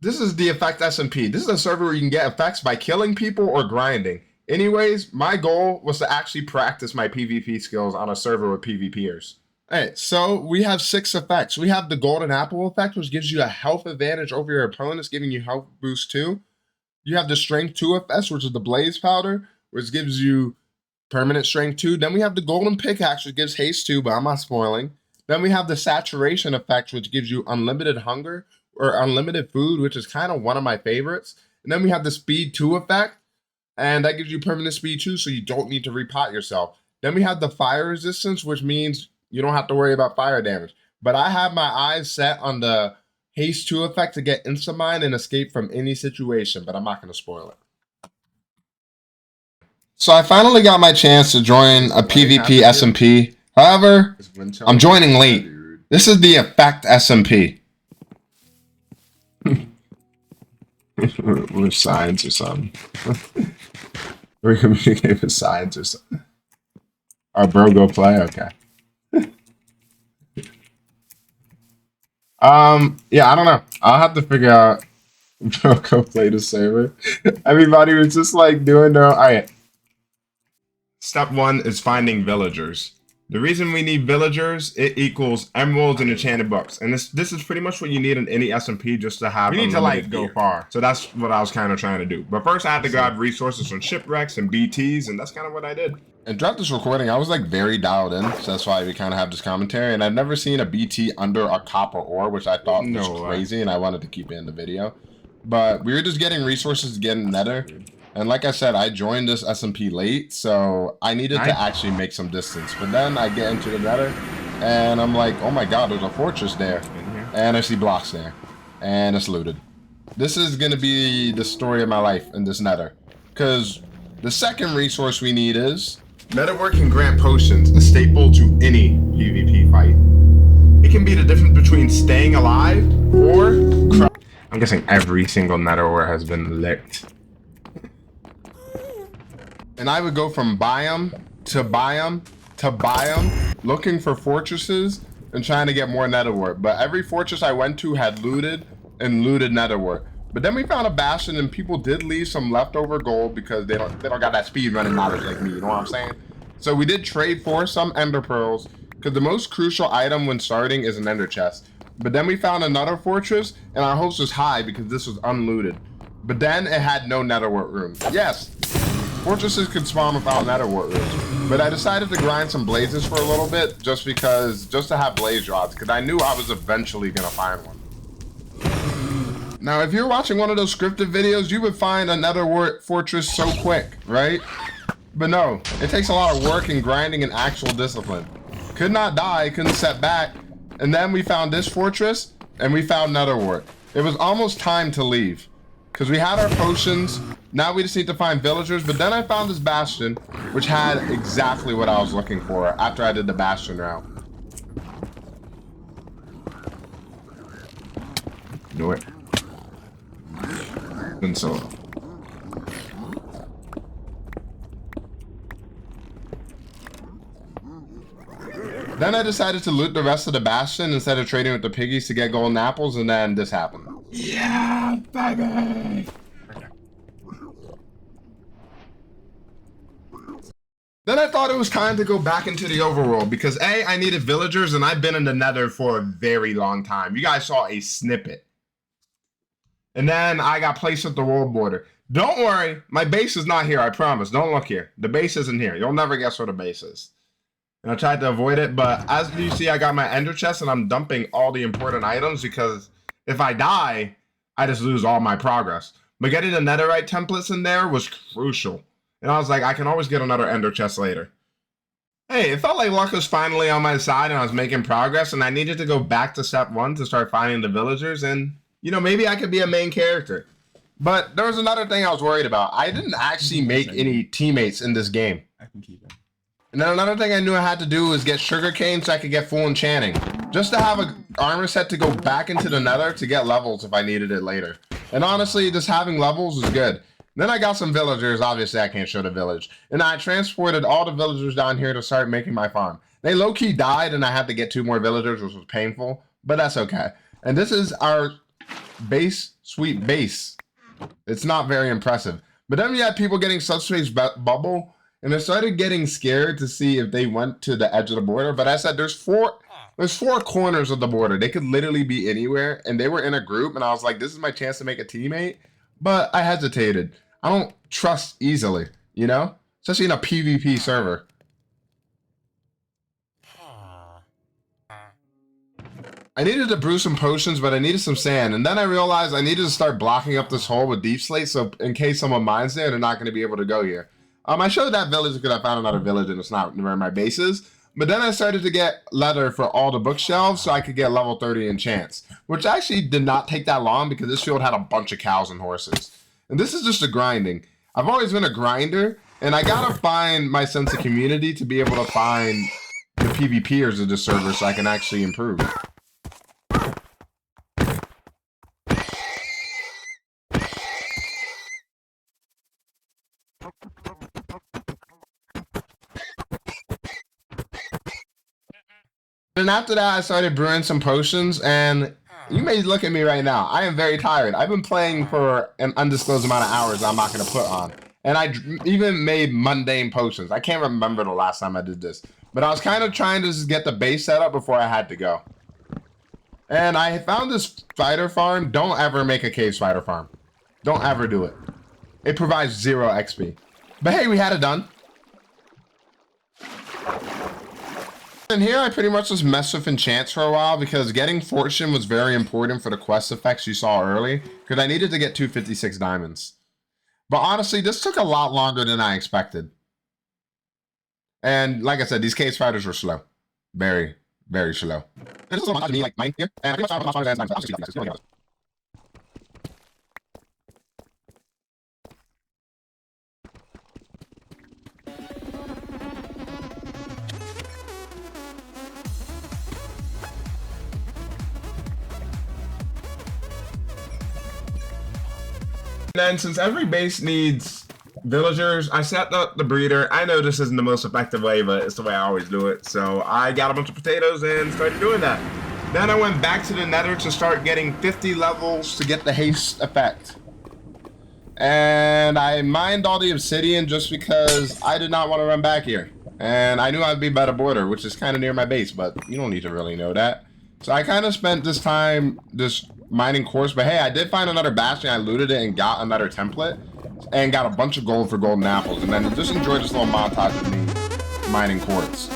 This is the Effect SMP. This is a server where you can get effects by killing people or grinding. Anyways, my goal was to actually practice my PvP skills on a server with PvPers. Alright, so we have 6 effects. We have the Golden Apple effect, which gives you a health advantage over your opponents, giving you health boost too. You have the Strength 2 effect, which is the Blaze Powder, which gives you permanent Strength 2. Then we have the Golden Pickaxe, which gives haste 2, but I'm not spoiling. Then we have the Saturation effect, which gives you unlimited hunger or unlimited food, which is kind of one of my favorites. And then we have the Speed 2 effect, and that gives you permanent speed 2, so you don't need to repot yourself. Then we have the Fire Resistance, which means you don't have to worry about fire damage. But I have my eyes set on the Haste 2 effect to get Instamine and escape from any situation, but I'm not going to spoil it. So I finally got my chance to join a PvP SMP. However, I'm joining late. This is the Effect SMP. We're science or something. We communicate with science or something. Our bro go play? Okay. Yeah, I don't know. I'll have to figure out bro go play the server. Everybody was just like doing their own. Alright. Step 1 is finding villagers. The reason we need villagers, it equals emeralds and enchanted books. And this is pretty much what you need in any SMP just to have. We need to like go far. So that's what I was kind of trying to do. But first I had to grab resources from shipwrecks and BTs, and that's kind of what I did. And throughout this recording, I was like very dialed in, so that's why we kind of have this commentary. And I've never seen a BT under a copper ore, which I thought was crazy, and I wanted to keep it in the video. But we were just getting resources to get in Nether. And like I said, I joined this SMP late, so I needed to actually make some distance. But then I get into the Nether, and I'm like, oh my god, there's a fortress there. And I see blocks there. And it's looted. This is going to be the story of my life in this Nether. Because the second resource we need is... Netherwork can grant potions, a staple to any PvP fight. It can be the difference between staying alive or... I'm guessing every single Netherwork has been licked. And I would go from biome to biome to biome, looking for fortresses and trying to get more netherwork. But every fortress I went to had looted netherwork. But then we found a bastion, and people did leave some leftover gold because they don't got that speed running knowledge like me. You know what I'm saying? So we did trade for some ender pearls because the most crucial item when starting is an ender chest. But then we found another fortress, and our hopes was high because this was unlooted. But then it had no netherwork room. Yes. Fortresses could spawn without netherwork rooms, but I decided to grind some blazes for a little bit just to have blaze rods, because I knew I was eventually gonna find one. Now, if you're watching one of those scripted videos, you would find a netherwork fortress so quick, right? But no, it takes a lot of work and grinding and actual discipline. Could not die, couldn't set back, and then we found this fortress, and we found netherwork. It was almost time to leave. Because we had our potions, now we just need to find villagers, but then I found this bastion, which had exactly what I was looking for after I did the bastion route. Do it. And so. Then I decided to loot the rest of the bastion instead of trading with the piggies to get golden apples, and then this happened. Yeah, baby! Then I thought it was time to go back into the overworld because A, I needed villagers and I've been in the Nether for a very long time. You guys saw a snippet. And then I got placed at the world border. Don't worry, my base is not here, I promise. Don't look here. The base isn't here. You'll never guess where the base is. And I tried to avoid it, but as you see, I got my ender chest and I'm dumping all the important items because if I die, I just lose all my progress. But getting the netherite templates in there was crucial. And I was like, I can always get another ender chest later. Hey, it felt like luck was finally on my side and I was making progress and I needed to go back to step 1 to start finding the villagers and, you know, maybe I could be a main character. But there was another thing I was worried about. I didn't actually make any teammates in this game. I can keep it. And then another thing I knew I had to do was get sugarcane so I could get full enchanting. Just to have an armor set to go back into the nether to get levels if I needed it later. And honestly, just having levels is good. Then I got some villagers. Obviously, I can't show the village. And I transported all the villagers down here to start making my farm. They low-key died and I had to get 2 more villagers, which was painful. But that's okay. And this is our Base, sweet base. It's not very impressive. But then we had people getting subspace bubble, and I started getting scared to see if they went to the edge of the border. But I said, there's four corners of the border. They could literally be anywhere, and they were in a group, and I was like, this is my chance to make a teammate. But I hesitated. I don't trust easily, you know? Especially in a PvP server. I needed to brew some potions, but I needed some sand. And then I realized I needed to start blocking up this hole with deep slate, so in case someone mines there, they're not going to be able to go here. I showed that village because I found another village and it's not where my base is. But then I started to get leather for all the bookshelves so I could get level 30 enchants, which actually did not take that long because this field had a bunch of cows and horses. And this is just a grinding. I've always been a grinder, and I gotta find my sense of community to be able to find the PvPers of the server so I can actually improve. And after that, I started brewing some potions, and you may look at me right now. I am very tired. I've been playing for an undisclosed amount of hours I'm not going to put on. And I even made mundane potions. I can't remember the last time I did this. But I was kind of trying to just get the base set up before I had to go. And I found this spider farm. Don't ever make a cave spider farm. Don't ever do it. It provides 0 XP. But hey, we had it done. And here I pretty much just messed with enchants for a while because getting fortune was very important for the quest effects you saw early, because I needed to get 256 diamonds. But honestly, this took a lot longer than I expected. And like I said, these cave spiders were slow. Very, very slow. This is like mine here, and I pretty much found And then since every base needs villagers, I set up the breeder. I know this isn't the most effective way, but it's the way I always do it. So I got a bunch of potatoes and started doing that. Then I went back to the Nether to start getting 50 levels to get the haste effect. And I mined all the obsidian just because I did not want to run back here. And I knew I'd be by the border, which is kind of near my base, but you don't need to really know that. So I kind of spent this time just mining quartz, but hey, I did find another bastion. I looted it and got another template and got a bunch of gold for golden apples, and then just enjoy this little montage of me mining quartz.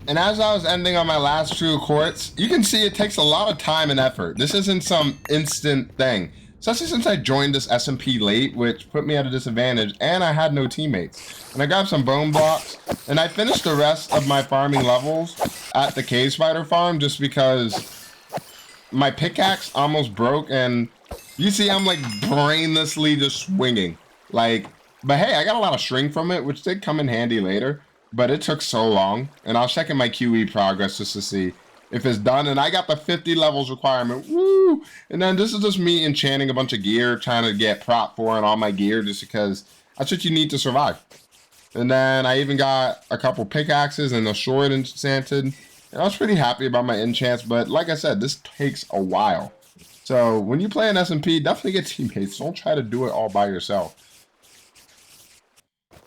And as I was ending on my last true quartz, you can see it takes a lot of time and effort. This isn't some instant thing, especially since I joined this SMP late, which put me at a disadvantage, and I had no teammates. And I grabbed some bone blocks, and I finished the rest of my farming levels at the cave spider farm just because my pickaxe almost broke, and you see I'm like brainlessly just swinging. But hey, I got a lot of string from it, which did come in handy later. But it took so long, and I was checking my QE progress just to see if it's done, and I got the 50 levels requirement, woo! And then this is just me enchanting a bunch of gear, trying to get prop 4 and all my gear just because that's what you need to survive. And then I even got a couple pickaxes and a sword enchanted, and I was pretty happy about my enchants, but like I said, this takes a while. So when you play an SMP, definitely get teammates. Don't try to do it all by yourself.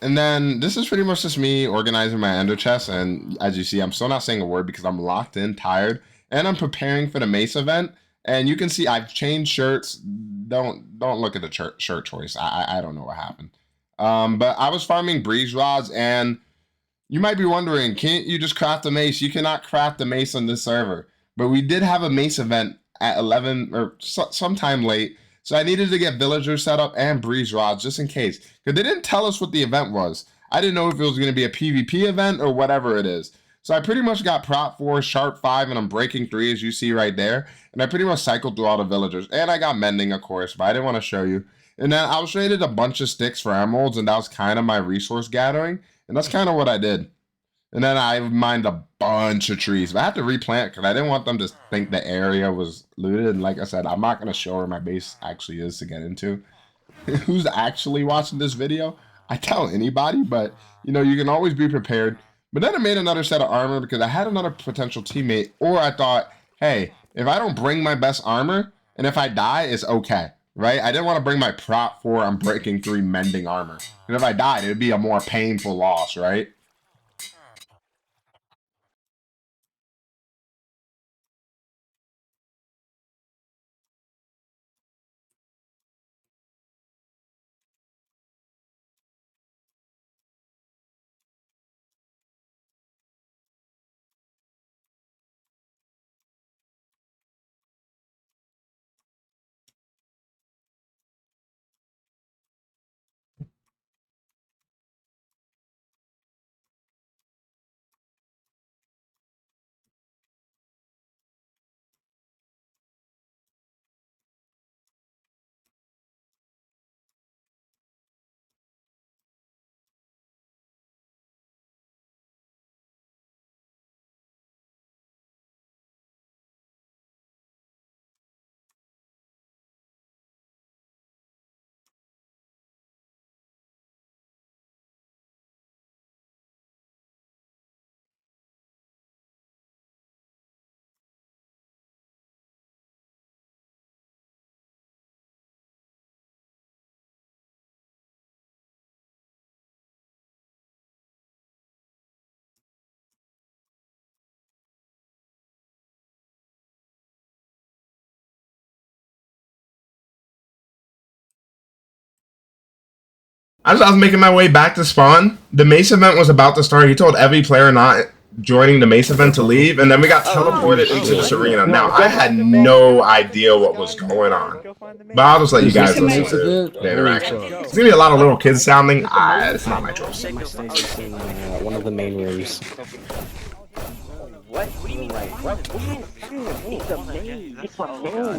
And then this is pretty much just me organizing my ender chest, and as you see, I'm still not saying a word because I'm locked in, tired, and I'm preparing for the mace event. And you can see I've changed shirts. Don't look at the shirt choice. I don't know what happened. But I was farming breeze rods, and you might be wondering, can't you just craft a mace? You cannot craft a mace on this server. But we did have a mace event at 11 or sometime late. So I needed to get villagers set up and breeze rods just in case. Because they didn't tell us what the event was. I didn't know if it was going to be a PvP event or whatever it is. So I pretty much got prop 4, sharp 5, and I'm breaking 3, as you see right there. And I pretty much cycled through all the villagers. And I got mending, of course, but I didn't want to show you. And then I was traded a bunch of sticks for emeralds, and that was kind of my resource gathering. And that's kind of what I did. And then I mined a bunch of trees. But I had to replant because I didn't want them to think the area was looted. And like I said, I'm not going to show where my base actually is to get into. Who's actually watching this video? I tell anybody, but you know, you can always be prepared. But then I made another set of armor because I had another potential teammate, or I thought, hey, if I don't bring my best armor, and if I die, it's okay, right? I didn't want to bring my prop 4, I'm breaking 3 mending armor. And if I died, it would be a more painful loss, right? As I was making my way back to spawn, the mace event was about to start. He told every player not joining the mace event to leave, and then we got teleported into this arena. Now, I had no idea what was going on, but I'll just let you guys listen to the interaction. There's gonna be a lot of little kids sounding. It's not my choice. One of the main rooms. What? What do you mean?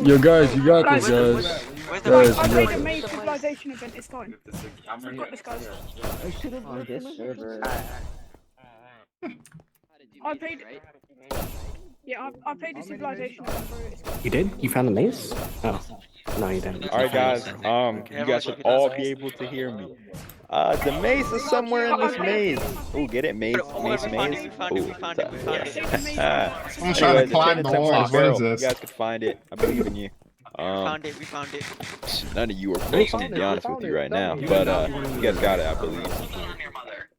Yo, guys, you got this, guys. Guys, I you made got a this. main civilization event, it's fine. I've got this, guys. On this server. I paid. Yeah, I paid the civilization event for it. You did? You found the mace? Oh. No, you didn't. Alright guys, you guys should all be able to hear me. The mace is somewhere in this maze. Ooh, get it, maze, maze. Ooh, I'm trying to climb the walls. What is this? You guys could find it. I believe in you. We found it. None of you are close, to be honest with you right now. But you guys got it, I believe.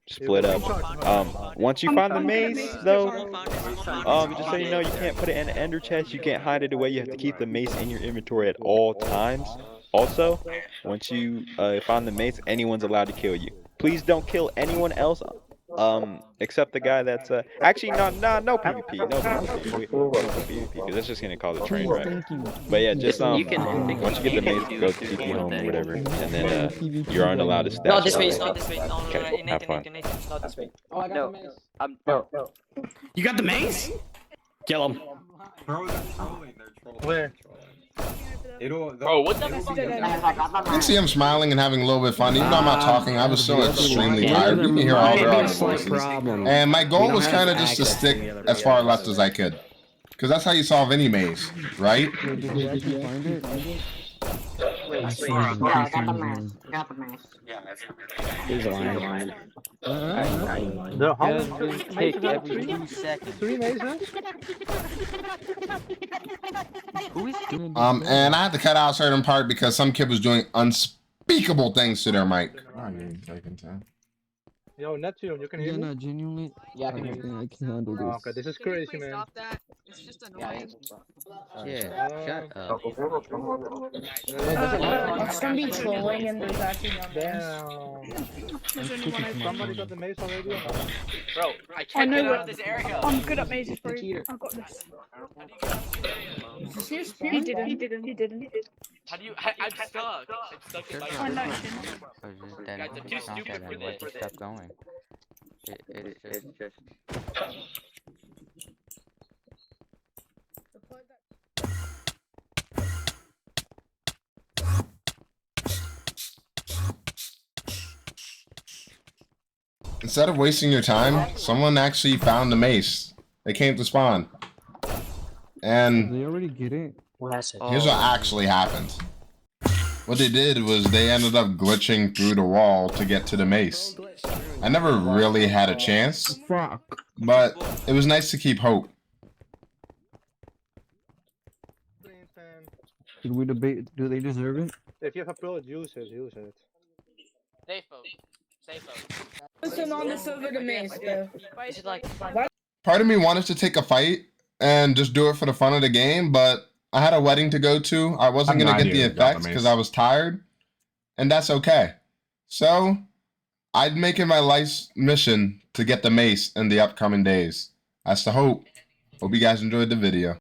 Split up. Once you find the mace, though, just so you know, you can't put it in an ender chest. You can't hide it away. You have to keep the mace in your inventory at all times. Also, once you find the mace, anyone's allowed to kill you. Please don't kill anyone else, except the guy that's actually no PvP, no PvP, because that's just gonna cause a train wreck. But yeah, just once you get the mace, go to TP home or whatever, and then you aren't allowed to stash. Not this way, not this way. No, Okay, have fun. it's not this way. Oh, I got the mace. No. You got the mace? Kill him. Where? Bro, what the fuck? You can see him smiling and having a little bit of fun. Even though I'm not talking, I was so extremely tired. You can hear all their other voices. And my goal was kind of just to stick as far left as I could. Because that's how you solve any maze, right? Did you actually find it? He's lying. The how Take every 2 seconds. 3 mazes? Who is And I had to cut out a certain part because some kid was doing unspeakable things to their mic. Yo, Neptune, you can hear Yeah, me? no, genuinely. Yeah, I I can hear think you. I can handle this. Okay, this is crazy, man. Stop that. It's just annoying. Yeah, shut up. It's gonna be trolling and there's actually no Damn. There's only one open. Somebody got the maze already? Bro, I I can't know get out what- of this area. I'm good at mazes, bro. I've got this. He didn't. How do you? I'm stuck. I'm stuck in my I know he didn't. Guys, I'm too stupid for this. Kept going. It's just Instead of wasting your time, someone actually found the mace. They came to spawn. And They already get it. here's what actually happened. What they did was they ended up glitching through the wall to get to the mace. I never really had a chance, Fuck. but it was nice to keep hope. Should we debate? Do they deserve it? If you have a bullet, use it, use it. Safe vote. Safe vote. Listen on the server to me, though. Is it like Part of me wanted to take a fight and just do it for the fun of the game, but I had a wedding to go to. I wasn't going to get the effects because I was tired, and that's okay. So, I'd make it my life's mission to get the mace in the upcoming days. That's the hope. Hope you guys enjoyed the video.